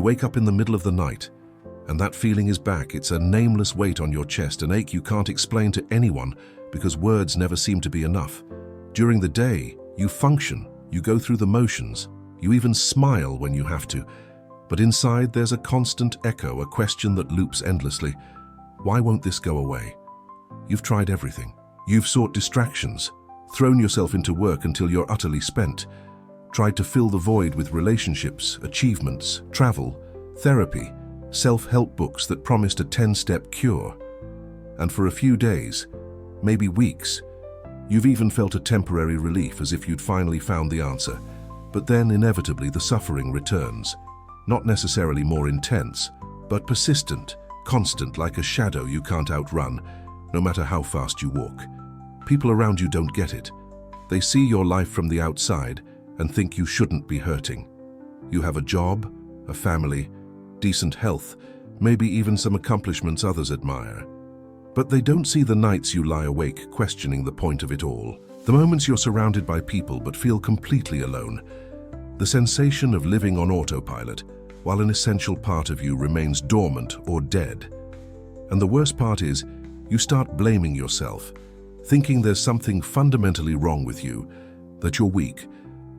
You wake up in the middle of the night, and that feeling is back. It's a nameless weight on your chest, an ache you can't explain to anyone because words never seem to be enough. During the day, you function, you go through the motions, you even smile when you have to. But inside there's a constant echo, a question that loops endlessly. Why won't this go away? You've tried everything. You've sought distractions, thrown yourself into work until you're utterly spent, tried to fill the void with relationships, achievements, travel, therapy, self-help books that promised a 10-step cure. And for a few days, maybe weeks, you've even felt a temporary relief, as if you'd finally found the answer. But then inevitably the suffering returns. Not necessarily more intense, but persistent, constant, like a shadow you can't outrun, no matter how fast you walk. People around you don't get it. They see your life from the outside and think you shouldn't be hurting. You have a job, a family, decent health, maybe even some accomplishments others admire. But they don't see the nights you lie awake questioning the point of it all, the moments you're surrounded by people but feel completely alone, the sensation of living on autopilot while an essential part of you remains dormant or dead. And the worst part is, you start blaming yourself, thinking there's something fundamentally wrong with you, that you're weak,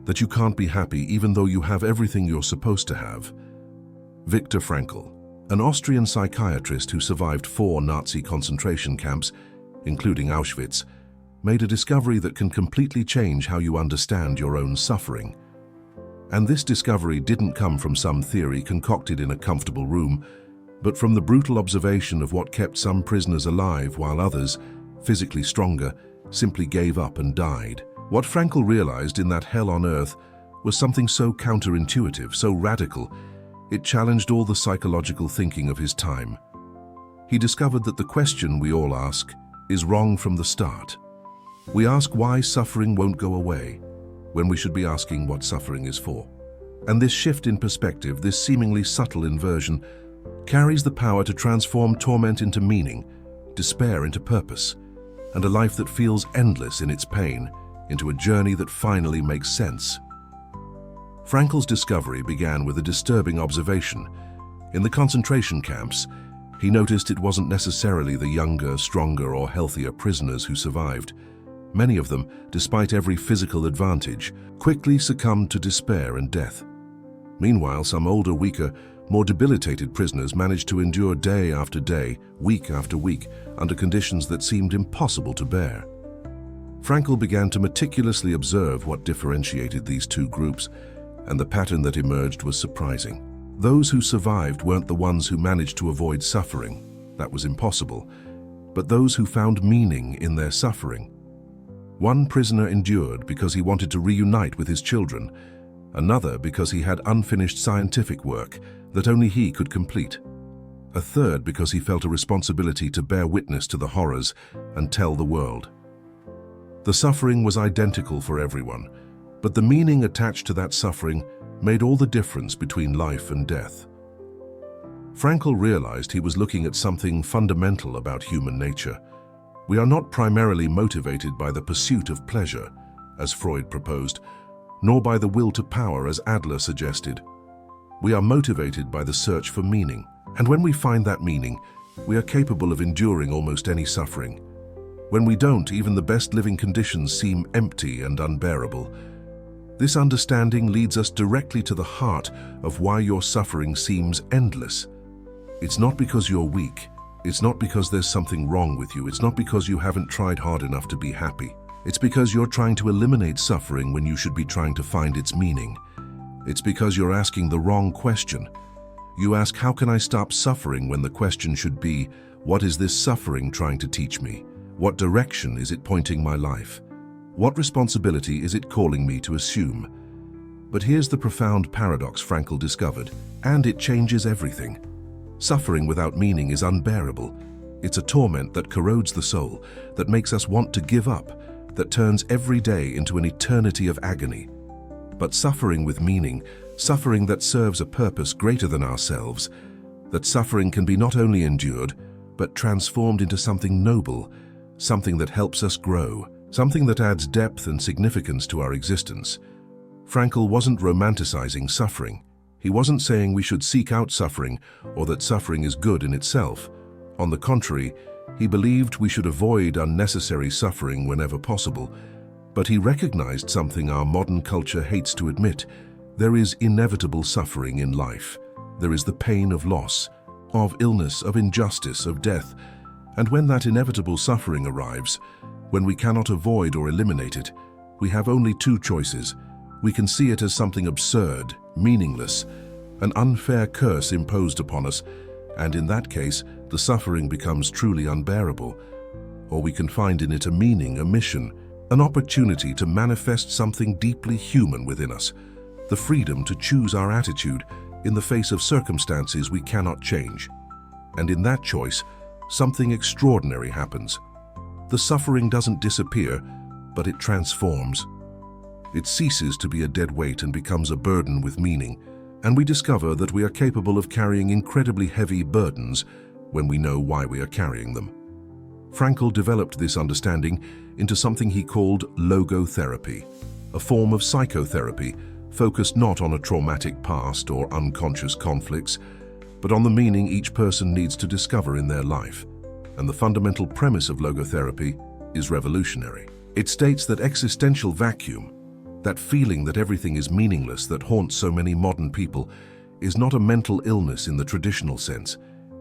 that you can't be happy even though you have everything you're supposed to have. Viktor Frankl, an Austrian psychiatrist who survived 4 Nazi concentration camps, including Auschwitz, made a discovery that can completely change how you understand your own suffering. And this discovery didn't come from some theory concocted in a comfortable room, but from the brutal observation of what kept some prisoners alive while others, physically stronger, simply gave up and died. What Frankl realized in that hell on earth was something so counterintuitive, so radical, it challenged all the psychological thinking of his time. He discovered that the question we all ask is wrong from the start. We ask why suffering won't go away, when we should be asking what suffering is for. And this shift in perspective, this seemingly subtle inversion, carries the power to transform torment into meaning, despair into purpose, and a life that feels endless in its pain into a journey that finally makes sense. Frankl's discovery began with a disturbing observation. In the concentration camps, he noticed it wasn't necessarily the younger, stronger, or healthier prisoners who survived. Many of them, despite every physical advantage, quickly succumbed to despair and death. Meanwhile, some older, weaker, more debilitated prisoners managed to endure day after day, week after week, under conditions that seemed impossible to bear. Frankl began to meticulously observe what differentiated these two groups, and the pattern that emerged was surprising. Those who survived weren't the ones who managed to avoid suffering. That was impossible. But those who found meaning in their suffering. One prisoner endured because he wanted to reunite with his children, another because he had unfinished scientific work that only he could complete, a third because he felt a responsibility to bear witness to the horrors and tell the world. The suffering was identical for everyone, but the meaning attached to that suffering made all the difference between life and death. Frankl realized he was looking at something fundamental about human nature. We are not primarily motivated by the pursuit of pleasure, as Freud proposed, nor by the will to power, as Adler suggested. We are motivated by the search for meaning, and when we find that meaning, we are capable of enduring almost any suffering. When we don't, even the best living conditions seem empty and unbearable. This understanding leads us directly to the heart of why your suffering seems endless. It's not because you're weak. It's not because there's something wrong with you. It's not because you haven't tried hard enough to be happy. It's because you're trying to eliminate suffering when you should be trying to find its meaning. It's because you're asking the wrong question. You ask, how can I stop suffering, when the question should be, what is this suffering trying to teach me? What direction is it pointing my life? What responsibility is it calling me to assume? But here's the profound paradox Frankl discovered, and it changes everything. Suffering without meaning is unbearable. It's a torment that corrodes the soul, that makes us want to give up, that turns every day into an eternity of agony. But suffering with meaning, suffering that serves a purpose greater than ourselves, that suffering can be not only endured, but transformed into something noble, something that helps us grow, something that adds depth and significance to our existence. Frankl wasn't romanticizing suffering. He wasn't saying we should seek out suffering or that suffering is good in itself. On the contrary, he believed we should avoid unnecessary suffering whenever possible. But he recognized something our modern culture hates to admit. There is inevitable suffering in life. There is the pain of loss, of illness, of injustice, of death. And when that inevitable suffering arrives, when we cannot avoid or eliminate it, we have only two choices. We can see it as something absurd, meaningless, an unfair curse imposed upon us, and in that case, the suffering becomes truly unbearable. Or we can find in it a meaning, a mission, an opportunity to manifest something deeply human within us, the freedom to choose our attitude in the face of circumstances we cannot change. And in that choice, something extraordinary happens. The suffering doesn't disappear, but it transforms. It ceases to be a dead weight and becomes a burden with meaning, and we discover that we are capable of carrying incredibly heavy burdens when we know why we are carrying them. Frankl developed this understanding into something he called logotherapy, a form of psychotherapy focused not on a traumatic past or unconscious conflicts, but on the meaning each person needs to discover in their life. And the fundamental premise of logotherapy is revolutionary. It states that existential vacuum, that feeling that everything is meaningless that haunts so many modern people, is not a mental illness in the traditional sense.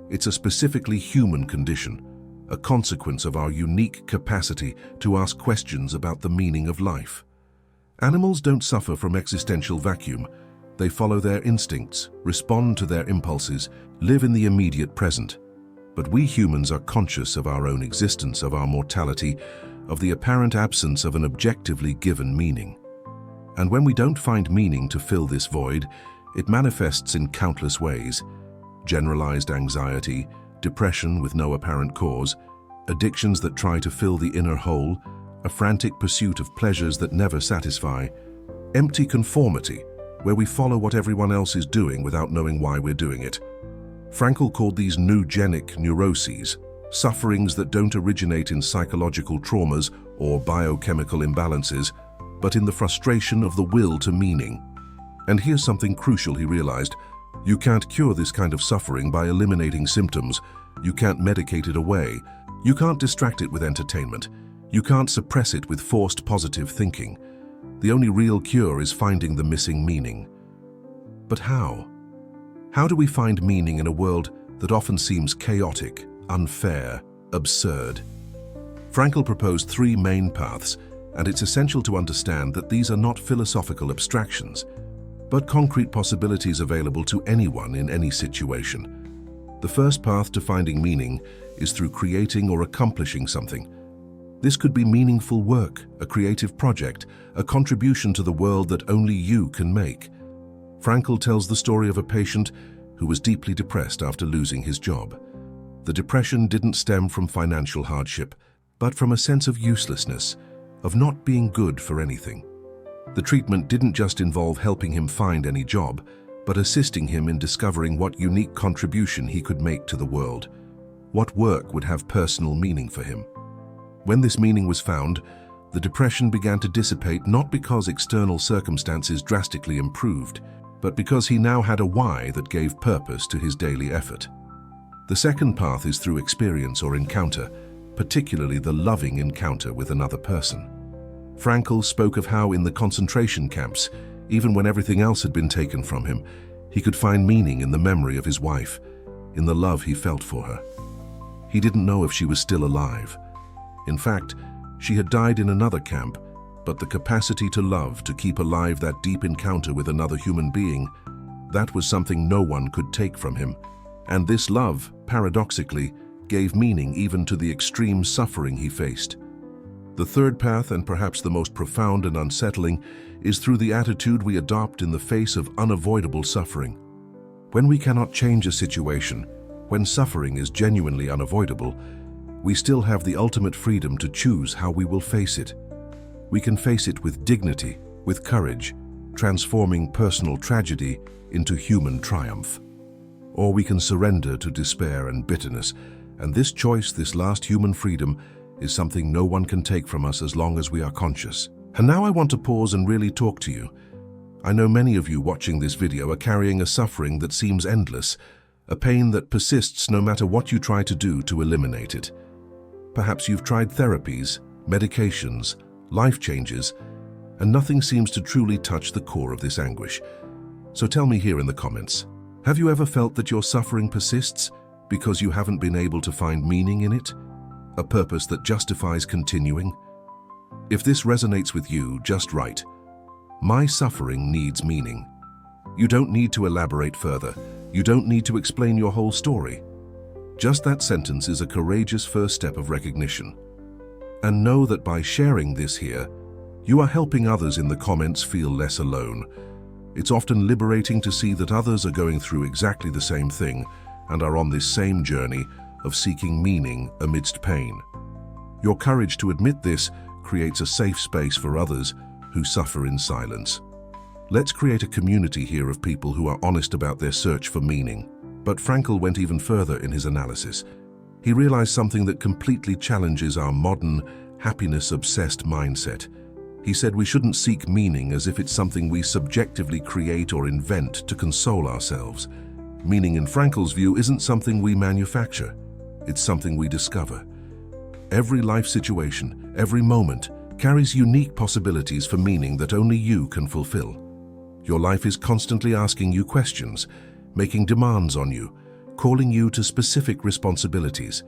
It's a specifically human condition, a consequence of our unique capacity to ask questions about the meaning of life. Animals don't suffer from existential vacuum. They follow their instincts, respond to their impulses, live in the immediate present. But we humans are conscious of our own existence, of our mortality, of the apparent absence of an objectively given meaning. And when we don't find meaning to fill this void, it manifests in countless ways. Generalized anxiety, depression with no apparent cause, addictions that try to fill the inner hole, a frantic pursuit of pleasures that never satisfy, empty conformity, where we follow what everyone else is doing without knowing why we're doing it. Frankl called these neurogenic neuroses, sufferings that don't originate in psychological traumas or biochemical imbalances, but in the frustration of the will to meaning. And here's something crucial he realized. You can't cure this kind of suffering by eliminating symptoms. You can't medicate it away. You can't distract it with entertainment. You can't suppress it with forced positive thinking. The only real cure is finding the missing meaning. But how? How do we find meaning in a world that often seems chaotic, unfair, absurd? Frankl proposed three main paths, and it's essential to understand that these are not philosophical abstractions, but concrete possibilities available to anyone in any situation. The first path to finding meaning is through creating or accomplishing something. This could be meaningful work, a creative project, a contribution to the world that only you can make. Frankl tells the story of a patient who was deeply depressed after losing his job. The depression didn't stem from financial hardship, but from a sense of uselessness, of not being good for anything. The treatment didn't just involve helping him find any job, but assisting him in discovering what unique contribution he could make to the world, what work would have personal meaning for him. When this meaning was found, the depression began to dissipate not because external circumstances drastically improved, but because he now had a why that gave purpose to his daily effort. The second path is through experience or encounter, particularly the loving encounter with another person. Frankl spoke of how in the concentration camps, even when everything else had been taken from him, he could find meaning in the memory of his wife, in the love he felt for her. He didn't know if she was still alive. In fact, she had died in another camp, but the capacity to love, to keep alive that deep encounter with another human being, that was something no one could take from him. And this love, paradoxically, gave meaning even to the extreme suffering he faced. The third path, and perhaps the most profound and unsettling, is through the attitude we adopt in the face of unavoidable suffering. When we cannot change a situation, when suffering is genuinely unavoidable, we still have the ultimate freedom to choose how we will face it. We can face it with dignity, with courage, transforming personal tragedy into human triumph. Or we can surrender to despair and bitterness, and this choice, this last human freedom, is something no one can take from us as long as we are conscious. And now I want to pause and really talk to you. I know many of you watching this video are carrying a suffering that seems endless, a pain that persists no matter what you try to do to eliminate it. Perhaps you've tried therapies, medications, life changes, and nothing seems to truly touch the core of this anguish. So tell me here in the comments, have you ever felt that your suffering persists because you haven't been able to find meaning in it? A purpose that justifies continuing? If this resonates with you, just write, "My suffering needs meaning." You don't need to elaborate further. You don't need to explain your whole story. Just that sentence is a courageous first step of recognition. And know that by sharing this here, you are helping others in the comments feel less alone. It's often liberating to see that others are going through exactly the same thing and are on this same journey of seeking meaning amidst pain. Your courage to admit this creates a safe space for others who suffer in silence. Let's create a community here of people who are honest about their search for meaning. But Frankl went even further in his analysis. He realized something that completely challenges our modern, happiness-obsessed mindset. He said we shouldn't seek meaning as if it's something we subjectively create or invent to console ourselves. Meaning in Frankl's view isn't something we manufacture. It's something we discover. Every life situation, every moment, carries unique possibilities for meaning that only you can fulfill. Your life is constantly asking you questions, making demands on you, calling you to specific responsibilities.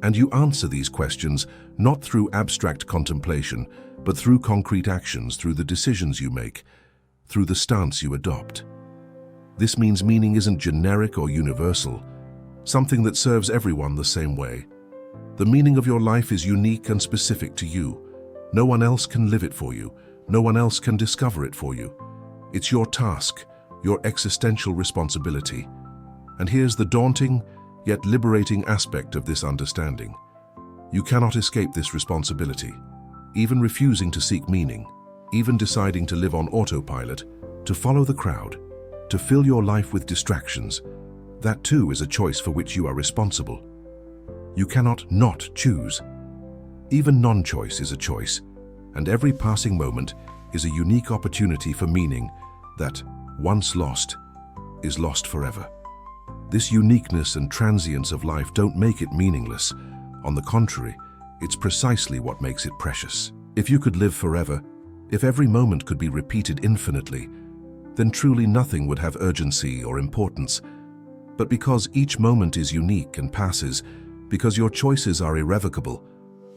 And you answer these questions not through abstract contemplation, but through concrete actions, through the decisions you make, through the stance you adopt. This means meaning isn't generic or universal, something that serves everyone the same way. The meaning of your life is unique and specific to you. No one else can live it for you. No one else can discover it for you. It's your task, your existential responsibility. And here's the daunting, yet liberating aspect of this understanding. You cannot escape this responsibility. Even refusing to seek meaning, even deciding to live on autopilot, to follow the crowd, to fill your life with distractions, that too is a choice for which you are responsible. You cannot not choose. Even non-choice is a choice, and every passing moment is a unique opportunity for meaning that, once lost, is lost forever. This uniqueness and transience of life don't make it meaningless. On the contrary, it's precisely what makes it precious. If you could live forever, if every moment could be repeated infinitely, then truly nothing would have urgency or importance. But because each moment is unique and passes, because your choices are irrevocable,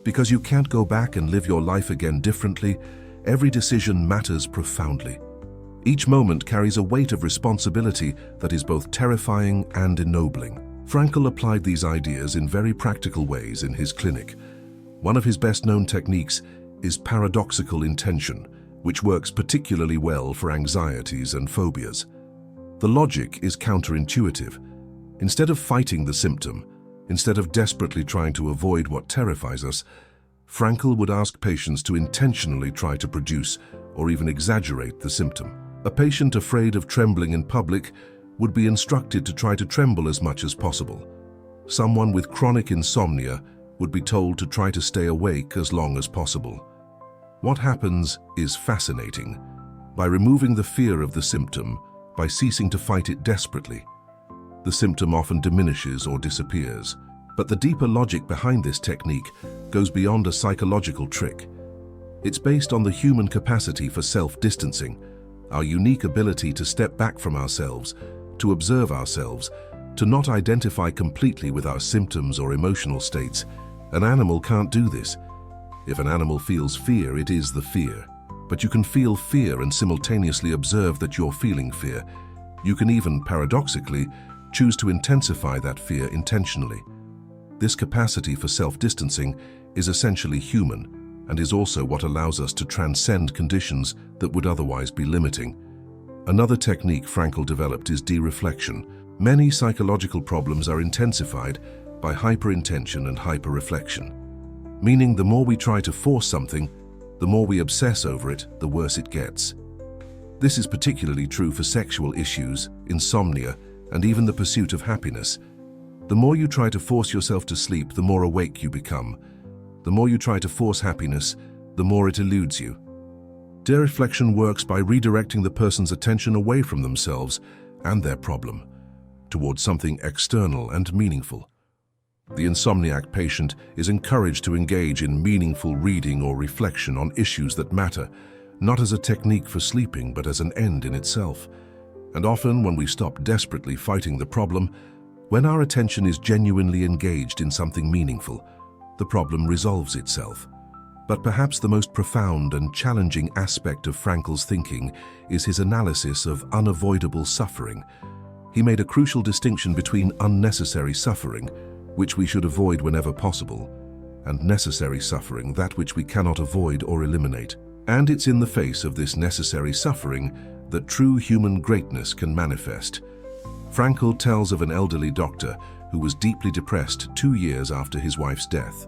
because you can't go back and live your life again differently, every decision matters profoundly. Each moment carries a weight of responsibility that is both terrifying and ennobling. Frankl applied these ideas in very practical ways in his clinic. One of his best-known techniques is paradoxical intention, which works particularly well for anxieties and phobias. The logic is counterintuitive. Instead of fighting the symptom, instead of desperately trying to avoid what terrifies us, Frankl would ask patients to intentionally try to produce or even exaggerate the symptom. A patient afraid of trembling in public would be instructed to try to tremble as much as possible. Someone with chronic insomnia would be told to try to stay awake as long as possible. What happens is fascinating. By removing the fear of the symptom, by ceasing to fight it desperately, the symptom often diminishes or disappears. But the deeper logic behind this technique goes beyond a psychological trick. It's based on the human capacity for self-distancing, our unique ability to step back from ourselves, to observe ourselves, to not identify completely with our symptoms or emotional states. An animal can't do this. If an animal feels fear, it is the fear. But you can feel fear and simultaneously observe that you're feeling fear. You can even, paradoxically, choose to intensify that fear intentionally. This capacity for self-distancing is essentially human and is also what allows us to transcend conditions that would otherwise be limiting. Another technique Frankl developed is dereflection. Many psychological problems are intensified by hyperintention and hyperreflection, meaning the more we try to force something, the more we obsess over it, the worse it gets. This is particularly true for sexual issues, insomnia, and even the pursuit of happiness. The more you try to force yourself to sleep, the more awake you become. The more you try to force happiness, the more it eludes you. Dereflection works by redirecting the person's attention away from themselves and their problem towards something external and meaningful. The insomniac patient is encouraged to engage in meaningful reading or reflection on issues that matter, not as a technique for sleeping, but as an end in itself. And often, when we stop desperately fighting the problem, when our attention is genuinely engaged in something meaningful, the problem resolves itself. But perhaps the most profound and challenging aspect of Frankl's thinking is his analysis of unavoidable suffering. He made a crucial distinction between unnecessary suffering, which we should avoid whenever possible, and necessary suffering, that which we cannot avoid or eliminate. And it's in the face of this necessary suffering that true human greatness can manifest. Frankl tells of an elderly doctor who was deeply depressed 2 years after his wife's death.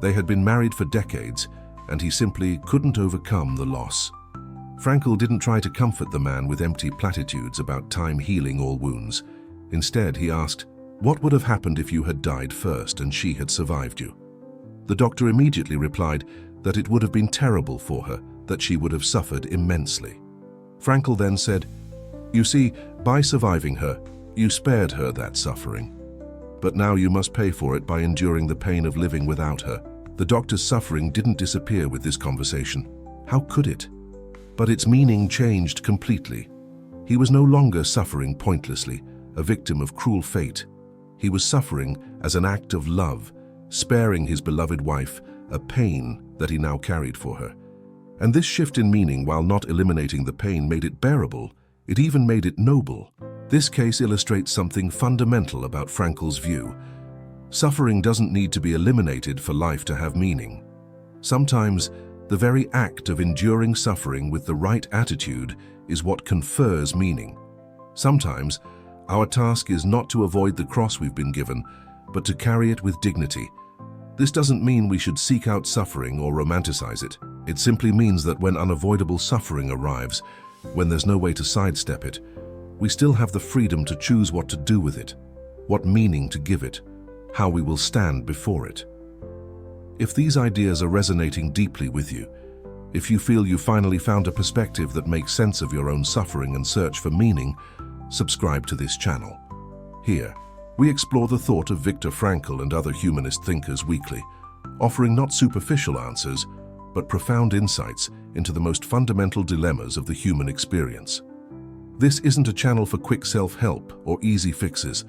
They had been married for decades, and he simply couldn't overcome the loss. Frankl didn't try to comfort the man with empty platitudes about time healing all wounds. Instead, he asked, "What would have happened if you had died first and she had survived you?" The doctor immediately replied that it would have been terrible for her, that she would have suffered immensely. Frankl then said, "You see, by surviving her, you spared her that suffering. But now you must pay for it by enduring the pain of living without her." The doctor's suffering didn't disappear with this conversation. How could it? But its meaning changed completely. He was no longer suffering pointlessly, a victim of cruel fate. He was suffering as an act of love, sparing his beloved wife a pain that he now carried for her. And this shift in meaning, while not eliminating the pain, made it bearable. It even made it noble. This case illustrates something fundamental about Frankl's view. Suffering doesn't need to be eliminated for life to have meaning. Sometimes, the very act of enduring suffering with the right attitude is what confers meaning. Sometimes, our task is not to avoid the cross we've been given, but to carry it with dignity. This doesn't mean we should seek out suffering or romanticize it. It simply means that when unavoidable suffering arrives, when there's no way to sidestep it, we still have the freedom to choose what to do with it, what meaning to give it, how we will stand before it. If these ideas are resonating deeply with you, if you feel you finally found a perspective that makes sense of your own suffering and search for meaning, subscribe to this channel. Here, we explore the thought of Viktor Frankl and other humanist thinkers weekly, offering not superficial answers, but profound insights into the most fundamental dilemmas of the human experience. This isn't a channel for quick self-help or easy fixes.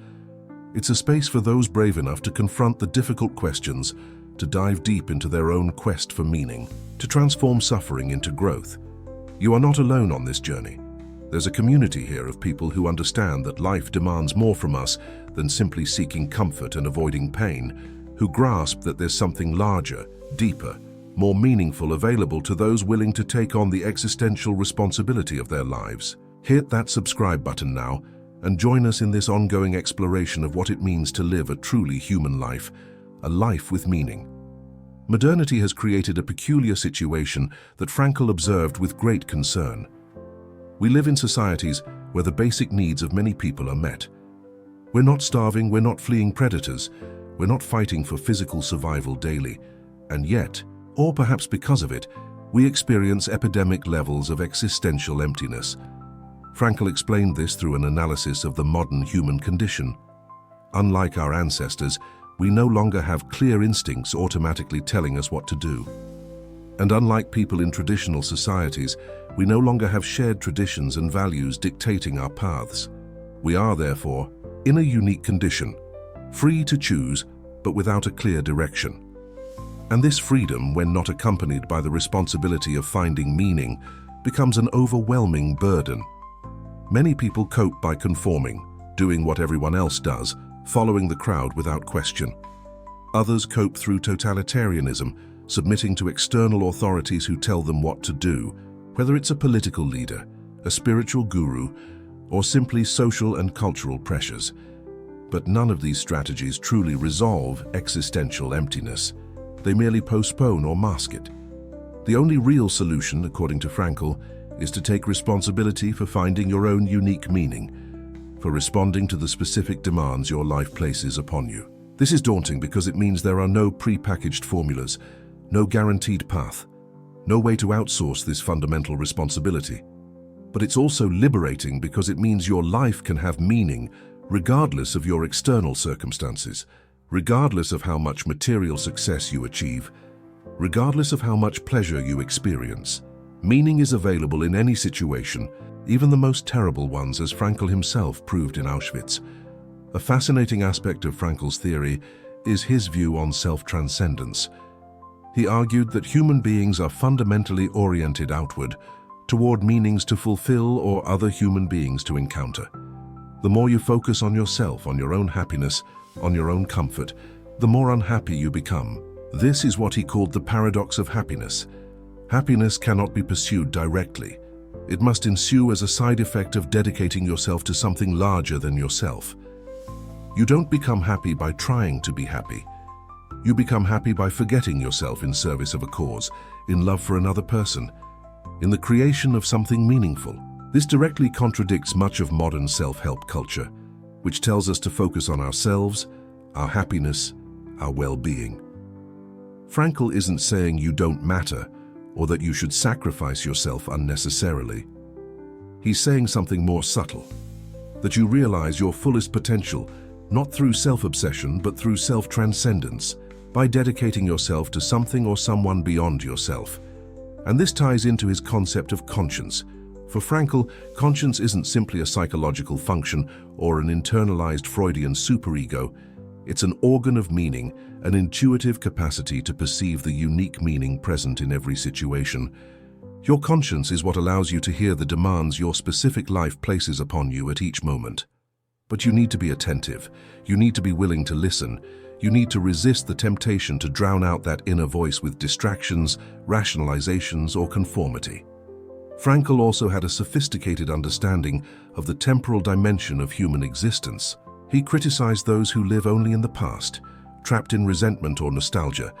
It's a space for those brave enough to confront the difficult questions, to dive deep into their own quest for meaning, to transform suffering into growth. You are not alone on this journey. There's a community here of people who understand that life demands more from us than simply seeking comfort and avoiding pain, who grasp that there's something larger, deeper, more meaningful available to those willing to take on the existential responsibility of their lives. Hit that subscribe button now and join us in this ongoing exploration of what it means to live a truly human life, a life with meaning. Modernity has created a peculiar situation that Frankl observed with great concern. We live in societies where the basic needs of many people are met. We're not starving, we're not fleeing predators, we're not fighting for physical survival daily, and yet, or perhaps because of it, we experience epidemic levels of existential emptiness. Frankl explained this through an analysis of the modern human condition. Unlike our ancestors, we no longer have clear instincts automatically telling us what to do. And unlike people in traditional societies, we no longer have shared traditions and values dictating our paths. We are, therefore, in a unique condition, free to choose, but without a clear direction. And this freedom, when not accompanied by the responsibility of finding meaning, becomes an overwhelming burden. Many people cope by conforming, doing what everyone else does, following the crowd without question. Others cope through totalitarianism, submitting to external authorities who tell them what to do, whether it's a political leader, a spiritual guru, or simply social and cultural pressures. But none of these strategies truly resolve existential emptiness. They merely postpone or mask it. The only real solution, according to Frankl, is to take responsibility for finding your own unique meaning, for responding to the specific demands your life places upon you. This is daunting because it means there are no pre-packaged formulas, no guaranteed path. no way to outsource this fundamental responsibility. But it's also liberating because it means your life can have meaning regardless of your external circumstances, regardless of how much material success you achieve, regardless of how much pleasure you experience. Meaning is available in any situation, even the most terrible ones, as Frankl himself proved in Auschwitz. A fascinating aspect of Frankl's theory is his view on self-transcendence. He argued that human beings are fundamentally oriented outward, toward meanings to fulfill or other human beings to encounter. The more you focus on yourself, on your own happiness, on your own comfort, the more unhappy you become. This is what he called the paradox of happiness. Happiness cannot be pursued directly. It must ensue as a side effect of dedicating yourself to something larger than yourself. You don't become happy by trying to be happy. You become happy by forgetting yourself in service of a cause, in love for another person, in the creation of something meaningful. This directly contradicts much of modern self-help culture, which tells us to focus on ourselves, our happiness, our well-being. Frankl isn't saying you don't matter or that you should sacrifice yourself unnecessarily. He's saying something more subtle, that you realize your fullest potential not through self-obsession but through self-transcendence, by dedicating yourself to something or someone beyond yourself. And this ties into his concept of conscience. For Frankl, conscience isn't simply a psychological function or an internalized Freudian superego. It's an organ of meaning, an intuitive capacity to perceive the unique meaning present in every situation. Your conscience is what allows you to hear the demands your specific life places upon you at each moment. But you need to be attentive. You need to be willing to listen. You need to resist the temptation to drown out that inner voice with distractions, rationalizations, or conformity. Frankl also had a sophisticated understanding of the temporal dimension of human existence. He criticized those who live only in the past, trapped in resentment or nostalgia,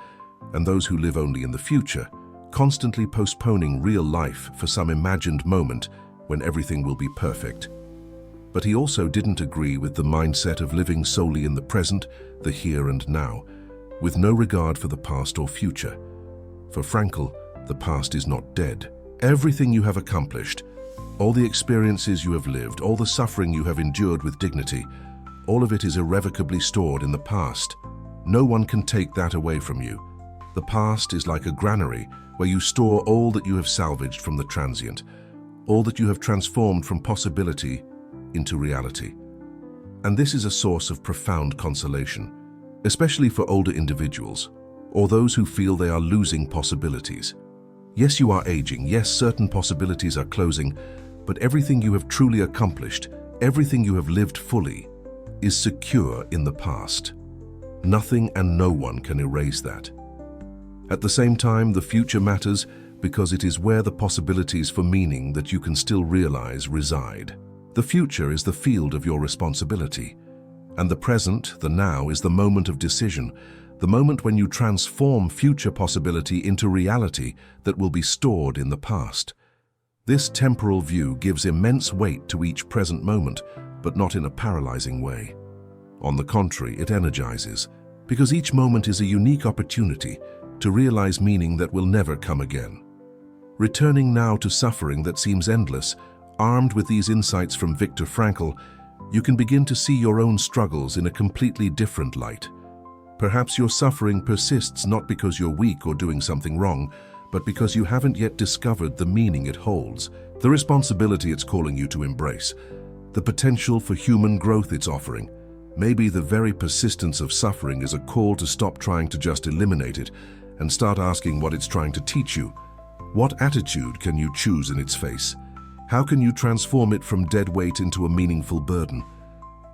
and those who live only in the future, constantly postponing real life for some imagined moment when everything will be perfect. But he also didn't agree with the mindset of living solely in the present, the here and now, with no regard for the past or future. For Frankl, the past is not dead. Everything you have accomplished, all the experiences you have lived, all the suffering you have endured with dignity, all of it is irrevocably stored in the past. No one can take that away from you. The past is like a granary where you store all that you have salvaged from the transient, all that you have transformed from possibility into reality. And this is a source of profound consolation, especially for older individuals or those who feel they are losing possibilities. Yes, you are aging. Yes, certain possibilities are closing, but everything you have truly accomplished, everything you have lived fully, is secure in the past. Nothing and no one can erase that. At the same time, the future matters because it is where the possibilities for meaning that you can still realize reside. The future is the field of your responsibility, and the present, the now, is the moment of decision, the moment when you transform future possibility into reality that will be stored in the past. This temporal view gives immense weight to each present moment, but not in a paralyzing way. On the contrary, it energizes, because each moment is a unique opportunity to realize meaning that will never come again. Returning now to suffering that seems endless, armed with these insights from Viktor Frankl, you can begin to see your own struggles in a completely different light. Perhaps your suffering persists not because you're weak or doing something wrong, but because you haven't yet discovered the meaning it holds, the responsibility it's calling you to embrace, the potential for human growth it's offering. Maybe the very persistence of suffering is a call to stop trying to just eliminate it and start asking what it's trying to teach you. What attitude can you choose in its face? How can you transform it from dead weight into a meaningful burden?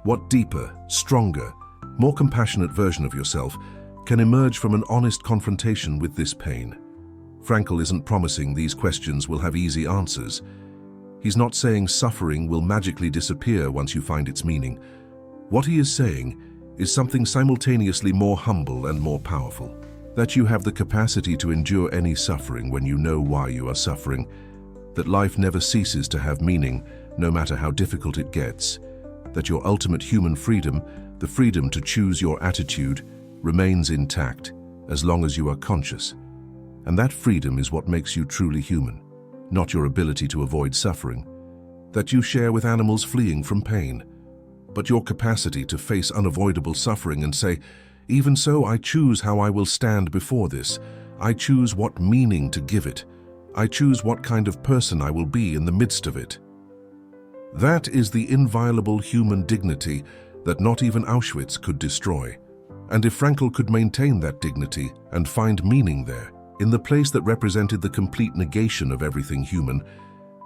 What deeper, stronger, more compassionate version of yourself can emerge from an honest confrontation with this pain? Frankl isn't promising these questions will have easy answers. He's not saying suffering will magically disappear once you find its meaning. What he is saying is something simultaneously more humble and more powerful. That you have the capacity to endure any suffering when you know why you are suffering. That life never ceases to have meaning, no matter how difficult it gets. That your ultimate human freedom, the freedom to choose your attitude, remains intact as long as you are conscious. And that freedom is what makes you truly human, not your ability to avoid suffering, that you share with animals fleeing from pain, but your capacity to face unavoidable suffering and say, "Even so, I choose how I will stand before this. I choose what meaning to give it. I choose what kind of person I will be in the midst of it." That is the inviolable human dignity that not even Auschwitz could destroy. And if Frankl could maintain that dignity and find meaning there, in the place that represented the complete negation of everything human,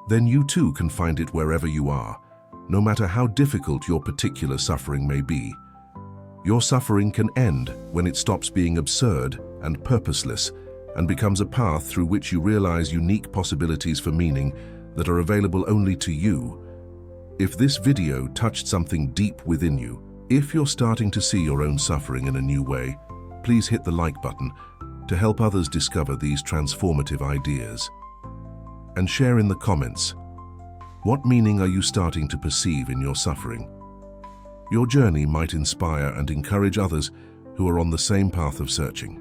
then you too can find it wherever you are, no matter how difficult your particular suffering may be. Your suffering can end when it stops being absurd and purposeless and becomes a path through which you realize unique possibilities for meaning that are available only to you. If this video touched something deep within you, if you're starting to see your own suffering in a new way, please hit the like button to help others discover these transformative ideas. And share in the comments, what meaning are you starting to perceive in your suffering? Your journey might inspire and encourage others who are on the same path of searching.